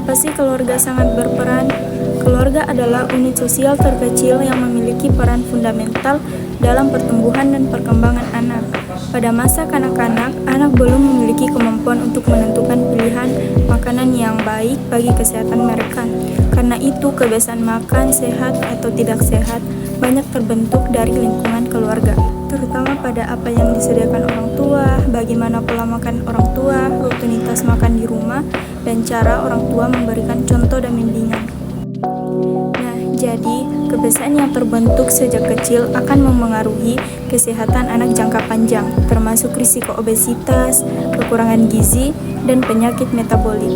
Mengapa sih keluarga sangat berperan? Keluarga adalah unit sosial terkecil yang memiliki peran fundamental dalam pertumbuhan dan perkembangan anak. Pada masa kanak-kanak, anak belum memiliki kemampuan untuk menentukan pilihan makanan yang baik bagi kesehatan mereka. Karena itu, kebiasaan makan sehat atau tidak sehat banyak terbentuk dari lingkungan keluarga, terutama pada apa yang disediakan orang tua, bagaimana pola makan orang tua, rutinitas makan di rumah, dan cara orang tua memberikan contoh dan bimbingan. Nah, jadi kebiasaan yang terbentuk sejak kecil akan memengaruhi kesehatan anak jangka panjang, termasuk risiko obesitas, kekurangan gizi, dan penyakit metabolik.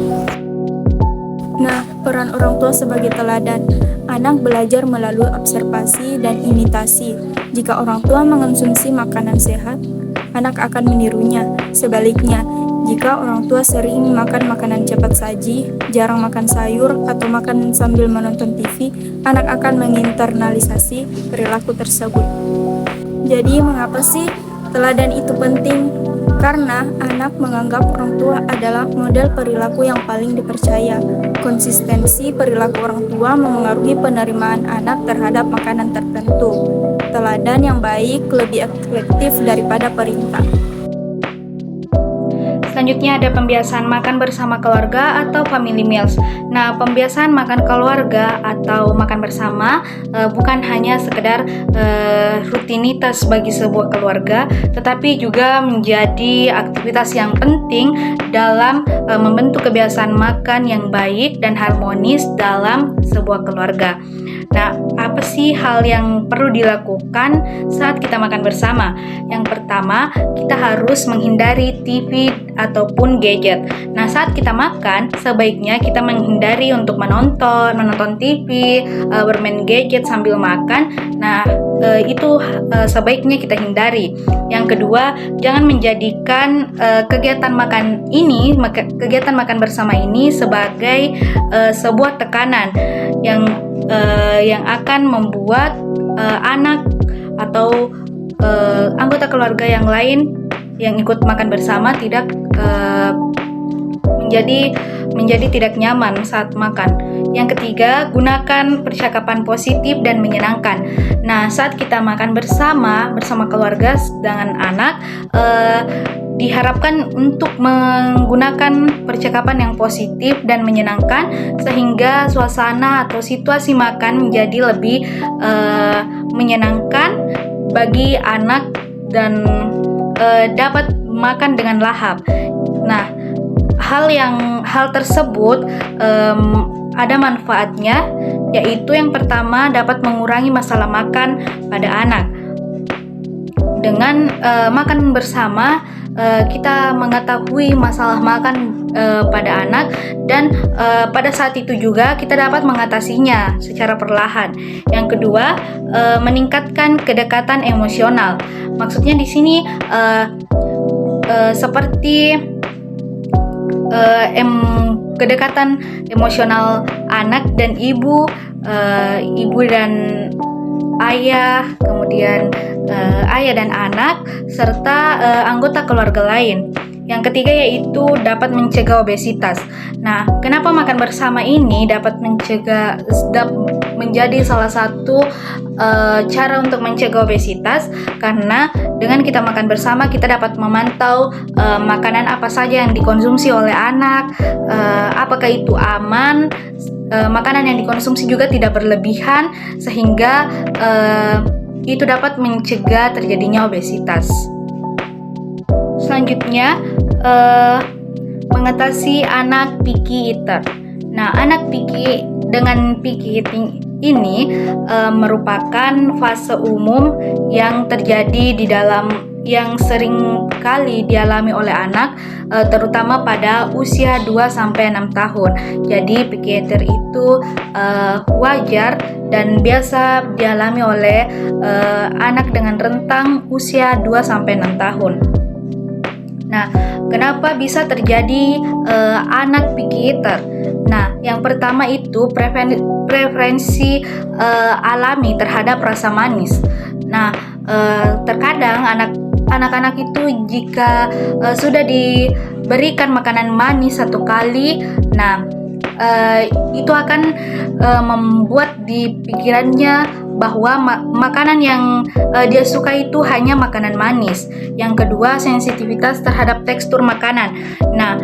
Nah, peran orang tua sebagai teladan. Anak belajar melalui observasi dan imitasi. Jika orang tua mengonsumsi makanan sehat, anak akan menirunya. Sebaliknya, jika orang tua sering makan makanan cepat saji, jarang makan sayur, atau makan sambil menonton TV, anak akan menginternalisasi perilaku tersebut. Jadi, mengapa sih teladan itu penting? Karena anak menganggap orang tua adalah model perilaku yang paling dipercaya. Konsistensi perilaku orang tua memengaruhi penerimaan anak terhadap makanan tertentu. Teladan yang baik lebih efektif daripada perintah. Selanjutnya ada pembiasaan makan bersama keluarga atau family meals. Nah, pembiasaan makan keluarga atau makan bersama bukan hanya sekedar rutinitas bagi sebuah keluarga, tetapi juga menjadi aktivitas yang penting dalam membentuk kebiasaan makan yang baik dan harmonis dalam sebuah keluarga. Nah, apa sih hal yang perlu dilakukan saat kita makan bersama? Yang pertama, kita harus menghindari TV ataupun gadget. Nah, saat kita makan, sebaiknya kita menghindari untuk menonton TV, bermain gadget sambil makan. Nah, itu sebaiknya kita hindari. Yang kedua, jangan menjadikan kegiatan makan bersama ini sebagai sebuah tekanan yang akan membuat anak atau anggota keluarga yang lain yang ikut makan bersama tidak menjadi tidak nyaman saat makan. Yang ketiga, gunakan percakapan positif dan menyenangkan. Nah, saat kita makan bersama keluarga dengan anak, diharapkan untuk menggunakan percakapan yang positif dan menyenangkan sehingga suasana atau situasi makan menjadi lebih menyenangkan bagi anak dan dapat makan dengan lahap. Nah, hal tersebut ada manfaatnya, yaitu yang pertama dapat mengurangi masalah makan pada anak. Dengan makan bersama, kita mengetahui masalah makan pada anak dan pada saat itu juga kita dapat mengatasinya secara perlahan. Yang kedua, meningkatkan kedekatan emosional. Maksudnya di sini seperti kedekatan emosional anak dan ibu dan ayah, kemudian ayah dan anak, serta anggota keluarga lain. Yang ketiga yaitu dapat mencegah obesitas. Nah, kenapa makan bersama ini dapat menjadi salah satu cara untuk mencegah obesitas? Karena dengan kita makan bersama, kita dapat memantau makanan apa saja yang dikonsumsi oleh anak, apakah itu aman, makanan yang dikonsumsi juga tidak berlebihan, sehingga itu dapat mencegah terjadinya obesitas. Selanjutnya, mengatasi anak picky eater. Nah, anak picky eating ini merupakan fase umum yang terjadi yang sering kali dialami oleh anak, terutama pada usia 2-6 tahun. Jadi picky eater itu wajar dan biasa dialami oleh anak dengan rentang usia 2-6 tahun. Nah, kenapa bisa terjadi anak picky eater? Nah, yang pertama itu preferensi alami terhadap rasa manis. Nah, terkadang anak-anak itu jika sudah diberikan makanan manis satu kali, nah itu akan membuat di pikirannya bahwa makanan yang dia suka itu hanya makanan manis. Yang kedua, sensitivitas terhadap tekstur makanan. Nah,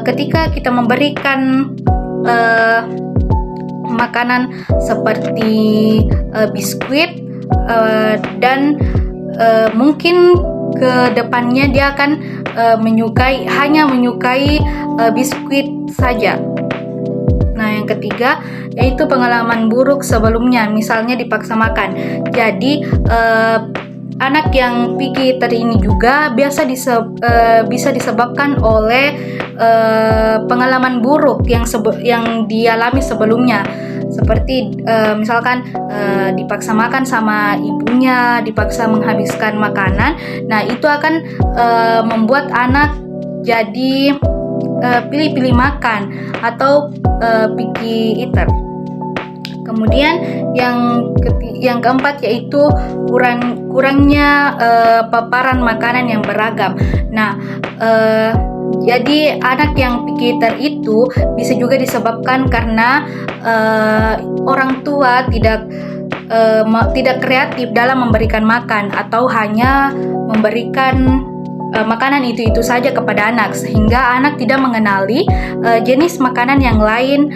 ketika kita memberikan makanan seperti biskuit dan mungkin ke depannya dia akan hanya menyukai biskuit saja. Nah, yang ketiga yaitu pengalaman buruk sebelumnya, misalnya dipaksa makan. Jadi anak yang picky eater ini juga bisa disebabkan oleh pengalaman buruk yang dialami sebelumnya. Seperti misalkan dipaksa makan sama ibunya, dipaksa menghabiskan makanan. Nah, itu akan membuat anak jadi pilih-pilih makan atau picky eater. Kemudian yang keempat yaitu kurangnya paparan makanan yang beragam. Nah, jadi anak yang picky eater itu bisa juga disebabkan karena orang tua tidak kreatif dalam memberikan makan atau hanya memberikan makanan itu saja kepada anak, sehingga anak tidak mengenali jenis makanan yang lain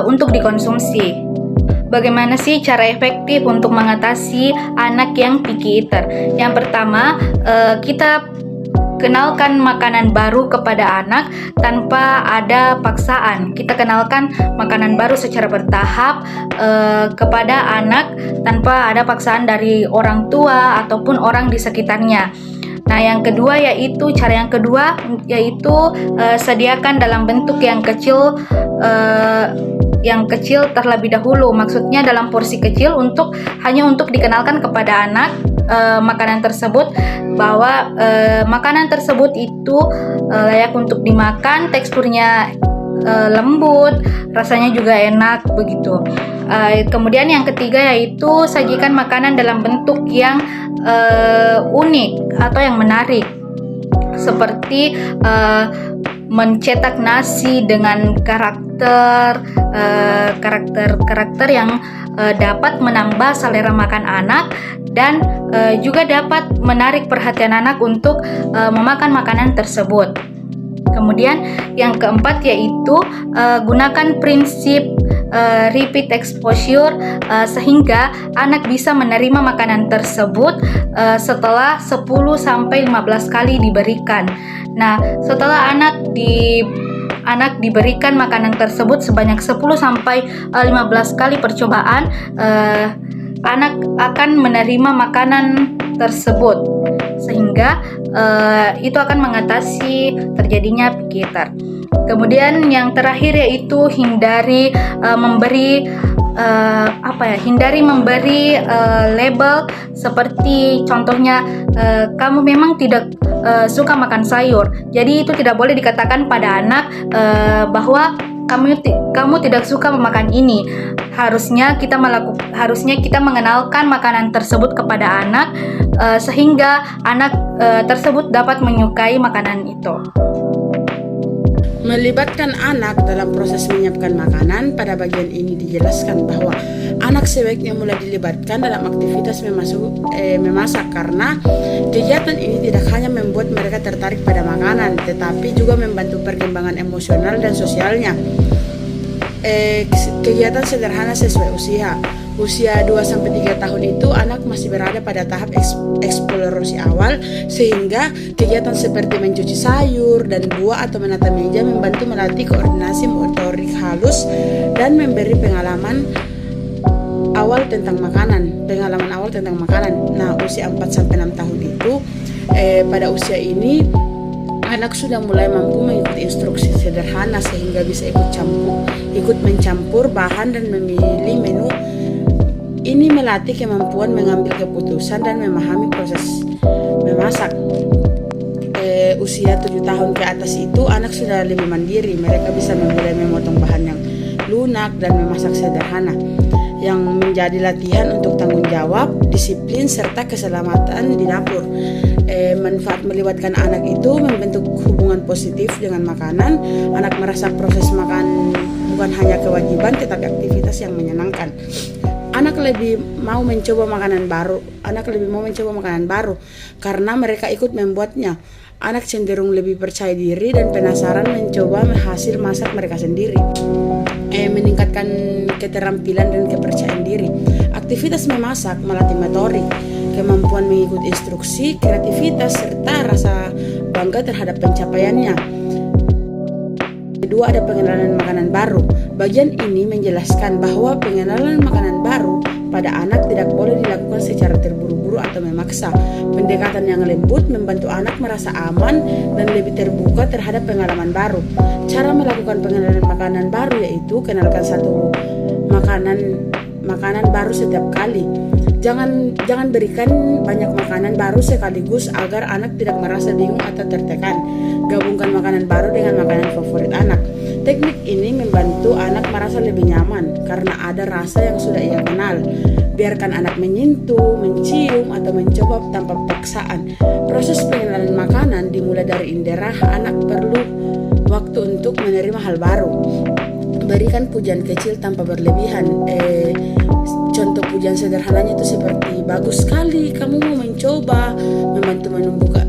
untuk dikonsumsi. Bagaimana sih cara efektif untuk mengatasi anak yang picky eater? Yang pertama, kita kenalkan makanan baru kepada anak tanpa ada paksaan. Kita kenalkan makanan baru secara bertahap kepada anak tanpa ada paksaan dari orang tua ataupun orang di sekitarnya. Nah, cara yang kedua yaitu sediakan dalam bentuk yang kecil terlebih dahulu. Maksudnya dalam porsi kecil hanya untuk dikenalkan kepada anak makanan tersebut, bahwa makanan tersebut itu layak untuk dimakan, teksturnya lembut, rasanya juga enak begitu. Kemudian yang ketiga yaitu sajikan makanan dalam bentuk yang unik atau yang menarik, seperti mencetak nasi dengan karakter yang dapat menambah selera makan anak dan juga dapat menarik perhatian anak untuk memakan makanan tersebut. Kemudian yang keempat yaitu gunakan prinsip repeat exposure sehingga anak bisa menerima makanan tersebut setelah 10-15 kali diberikan. Nah, setelah anak diberikan makanan tersebut sebanyak 10-15 kali percobaan, anak akan menerima makanan tersebut, sehingga itu akan mengatasi terjadinya picky eater. Kemudian yang terakhir yaitu hindari memberi label, seperti contohnya kamu memang tidak suka makan sayur. Jadi itu tidak boleh dikatakan pada anak bahwa kamu tidak suka memakan ini. Harusnya kita mengenalkan makanan tersebut kepada anak sehingga anak tersebut dapat menyukai makanan itu. Melibatkan anak dalam proses menyiapkan makanan. Pada bagian ini dijelaskan bahwa anak sebaiknya mulai dilibatkan dalam aktivitas memasak, karena kegiatan ini tidak hanya membuat mereka tertarik pada makanan, tetapi juga membantu perkembangan emosional dan sosialnya. Kegiatan sederhana sesuai usia 2-3 tahun itu anak masih berada pada tahap eksplorasi awal, sehingga kegiatan seperti mencuci sayur dan buah atau menata meja membantu melatih koordinasi motorik halus dan memberi pengalaman awal tentang makanan. Nah, usia 4-6 tahun itu pada usia ini anak sudah mulai mampu mengikuti instruksi sederhana sehingga bisa ikut mencampur bahan dan memilih menu. Ini melatih kemampuan mengambil keputusan dan memahami proses memasak. Usia 7 tahun ke atas itu anak sudah lebih mandiri. Mereka bisa mulai memotong bahan yang lunak dan memasak sederhana, yang menjadi latihan untuk tanggung jawab, disiplin, serta keselamatan di dapur. Manfaat melibatkan anak itu membentuk hubungan positif dengan makanan. Anak merasa proses makan bukan hanya kewajiban tetapi aktivitas yang menyenangkan. Anak lebih mau mencoba makanan baru karena mereka ikut membuatnya. Anak cenderung lebih percaya diri dan penasaran mencoba hasil masak mereka sendiri. Meningkatkan keterampilan dan kepercayaan diri. Aktivitas memasak melatih motorik, kemampuan mengikuti instruksi, kreativitas, serta rasa bangga terhadap pencapaiannya. Kedua, ada pengenalan makanan baru. Bagian ini menjelaskan bahwa pengenalan makanan baru pada anak tidak boleh dilakukan secara terburu-buru atau memaksa. Pendekatan yang lembut membantu anak merasa aman dan lebih terbuka terhadap pengalaman baru. Cara melakukan pengenalan makanan baru yaitu kenalkan satu makanan baru setiap kali. Jangan berikan banyak makanan baru sekaligus agar anak tidak merasa bingung atau tertekan. Gabungkan makanan baru dengan makanan favorit anak. Teknik ini membantu anak merasa lebih nyaman karena ada rasa yang sudah ia kenal. Biarkan anak menyentuh, mencium, atau mencoba tanpa paksaan. Proses pengenalan makanan dimulai dari indera. Anak perlu waktu untuk menerima hal baru. Berikan pujian kecil tanpa berlebihan. Contoh pujian sederhananya itu seperti bagus sekali, kamu mau mencoba,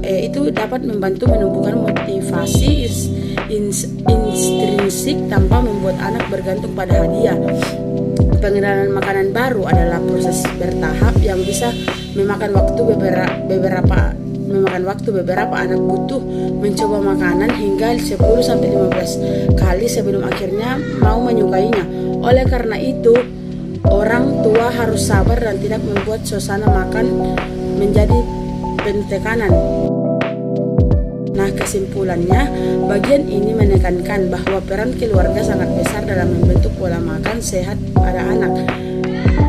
itu dapat membantu menumbuhkan motivasi intrinsik tanpa membuat anak bergantung pada hadiah. Pengenalan makanan baru adalah proses bertahap yang bisa memakan waktu beberapa anak butuh mencoba makanan hingga 10-15 kali sebelum akhirnya mau menyukainya. Oleh karena itu, orang tua harus sabar dan tidak membuat suasana makan menjadi penuh tekanan. Nah, kesimpulannya, bagian ini menekankan bahwa peran keluarga sangat besar dalam membentuk pola makan sehat pada anak.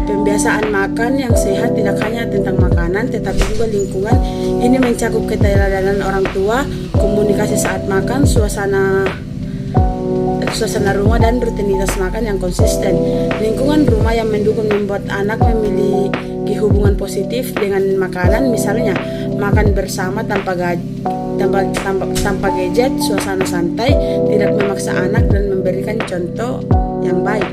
Pembiasaan makan yang sehat tidak hanya tentang makanan, tetapi juga lingkungan. Ini mencakup keteladanan orang tua, komunikasi saat makan, suasana rumah, dan rutinitas makan yang konsisten. Lingkungan rumah yang mendukung membuat anak memiliki hubungan positif dengan makanan, misalnya makan bersama tanpa gadget, suasana santai, tidak memaksa anak, dan memberikan contoh yang baik.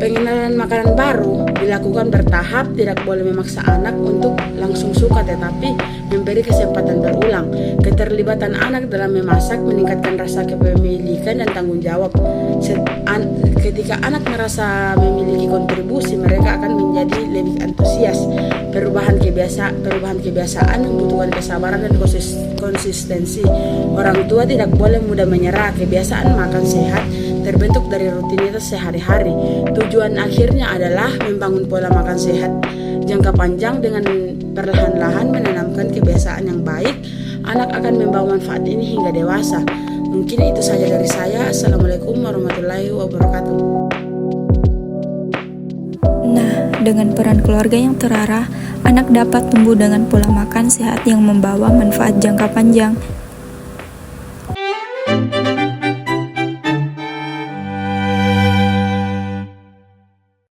Pengenalan makanan baru dilakukan bertahap, tidak boleh memaksa anak untuk langsung suka, tetapi memberi kesempatan berulang. Keterlibatan anak dalam memasak meningkatkan rasa kepemilikan dan tanggung jawab. Ketika anak merasa memiliki kontribusi, mereka akan menjadi lebih antusias. Perubahan kebiasaan membutuhkan kesabaran dan konsistensi. Orang tua tidak boleh mudah menyerah. Kebiasaan makan sehat terbentuk dari rutinitas sehari-hari. Tujuan akhirnya adalah membangun pola makan sehat jangka panjang. Dengan perlahan-lahan menanamkan kebiasaan yang baik, anak akan membawa manfaat ini hingga dewasa. Mungkin itu saja dari saya. Assalamualaikum warahmatullahi wabarakatuh. Nah, dengan peran keluarga yang terarah, anak dapat tumbuh dengan pola makan sehat yang membawa manfaat jangka panjang.